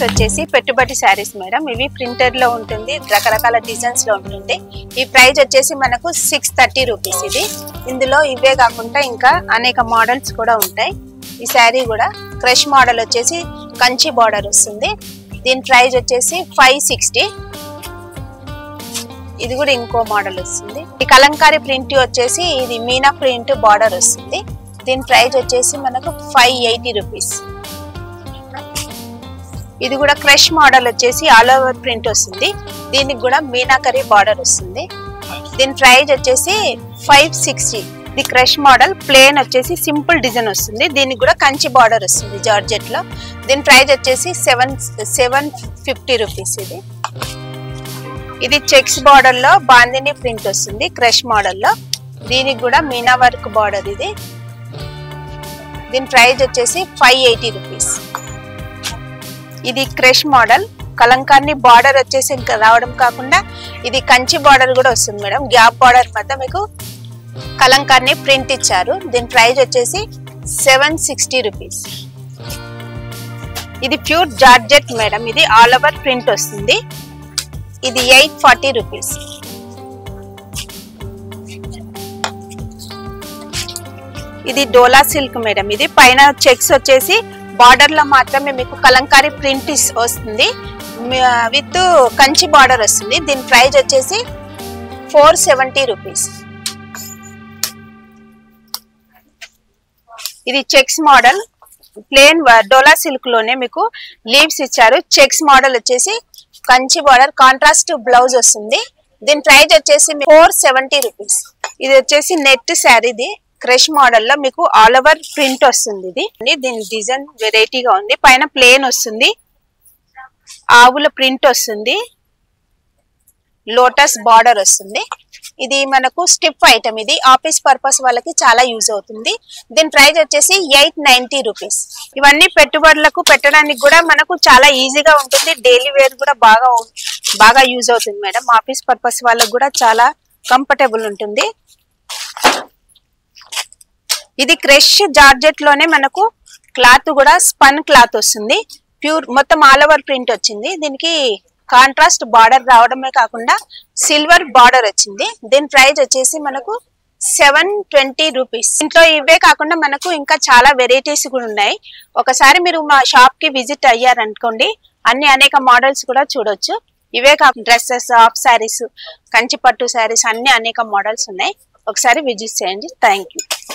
వచ్చేసి పెట్టుబడి శారీస్ మేడం. ఇవి ప్రింటెడ్ లో ఉంటుంది, రకరకాల డిజైన్స్ లో ఉంటుంది. ఈ ప్రైస్ వచ్చేసి మనకు 630 రూపీస్. ఇది ఇందులో ఇవే కాకుండా ఇంకా అనేక మోడల్స్ కూడా ఉంటాయి. ఈ శారీ కూడా క్రష్ మోడల్ వచ్చేసి కంచి బార్డర్ వస్తుంది. దీని ప్రైస్ వచ్చేసి 560. ఇది కూడా ఇంకో మోడల్ వస్తుంది. ఈ కలంకారీ ప్రింట్ వచ్చేసి ఇది మీనా ప్రింట్ బార్డర్ వస్తుంది. దీని ప్రైస్ వచ్చేసి మనకు 580 రూపీస్. ఇది కూడా క్రష్ మోడల్ వచ్చేసి ఆల్ ఓవర్ ప్రింట్ వస్తుంది. దీనికి కూడా మీనాకరీ బార్డర్ వస్తుంది. దీని ప్రైస్ వచ్చేసి 560. ఇది క్రష్ మోడల్ ప్లేన్ వచ్చేసి సింపుల్ డిజైన్ వస్తుంది. దీనికి కూడా కంచి బార్డర్ వస్తుంది జార్జెట్ లో. దీని ప్రైస్ వచ్చేసి 750 రూపీస్. ఇది చెక్స్ బార్డర్ లో బాందిని ప్రింట్ వస్తుంది క్రష్ మోడల్ లో. దీనికి కూడా మీనా వర్క్ బార్డర్. దీని ప్రైస్ వచ్చేసి 580 రూపీస్. ఇది క్రష్ మోడల్ కలంకారీ బార్డర్ వచ్చేసి ఇంకా రావడం కాకుండా ఇది కంచి బార్డర్ కూడా వస్తుంది మేడం. గ్యాప్ బార్డర్ మధ్య మీకు కలంకారీ ప్రింట్ ఇచ్చారు. దీని ప్రైస్ వచ్చేసి 760 రూపీస్. ఇది ప్యూర్ జార్జెట్ మేడం. ఇది ఆల్ ఓవర్ ప్రింట్ వస్తుంది. ఇది 840 రూపీస్. ఇది డోలా సిల్క్ మేడం. ఇది పైన చెక్స్ వచ్చేసి బార్డర్ లో మాత్రమే మీకు కలంకారీ ప్రింట్ వస్తుంది, విత్ కంచి బార్డర్ వస్తుంది. దీని ప్రైస్ వచ్చేసి 470 రూపీస్. ఇది చెక్స్ మోడల్ ప్లేన్ డోలా సిల్క్ లోనే మీకు లీవ్స్ ఇచ్చారు. చెక్స్ మోడల్ వచ్చేసి కంచి బార్డర్ కాంట్రాస్ట్ బ్లౌజ్ వస్తుంది. దీని ప్రైస్ వచ్చేసి 470 రూపీస్. ఇది వచ్చేసి నెట్ శారీ. ఇది క్రష్ మోడల్ లో మీకు ఆల్ ఓవర్ ప్రింట్ వస్తుంది. దీని డిజైన్ వెరైటీగా ఉంది. పైన ప్లేన్ వస్తుంది, ఆవుల ప్రింట్ వస్తుంది, లోటస్ బార్డర్ వస్తుంది. ఇది మనకు స్టిప్ ఐటమ్. ఇది ఆఫీస్ పర్పస్ వాళ్ళకి చాలా యూజ్ అవుతుంది. దీని ప్రైస్ వచ్చేసి 890 రూపీస్. ఇవన్నీ పెట్టుబడులకు పెట్టడానికి కూడా మనకు చాలా ఈజీగా ఉంటుంది. డైలీ వేర్ కూడా బాగా యూజ్ అవుతుంది మేడం. ఆఫీస్ పర్పస్ వాళ్ళకు కూడా చాలా కంఫర్టబుల్ ఉంటుంది. ఇది క్రష్ జార్జెట్ లోనే మనకు క్లాత్ కూడా స్పన్ క్లాత్ వస్తుంది. ప్యూర్ మొత్తం ఆల్ ఓవర్ ప్రింట్ వచ్చింది. దీనికి కాంట్రాస్ట్ బార్డర్ రావడమే కాకుండా సిల్వర్ బార్డర్ వచ్చింది. దీని ప్రైస్ వచ్చేసి మనకు 720 రూపీస్. ఇంట్లో ఇవే కాకుండా మనకు ఇంకా చాలా వెరైటీస్ కూడా ఉన్నాయి. ఒకసారి మీరు మా షాప్ కి విజిట్ అయ్యారనుకోండి, అనేక మోడల్స్ కూడా చూడొచ్చు. ఇవే కాకుండా డ్రెస్సెస్, హాఫ్ శారీస్, కంచి పట్టు శారీస్ అనేక మోడల్స్ ఉన్నాయి. ఒకసారి విజిట్ చేయండి. Thank you.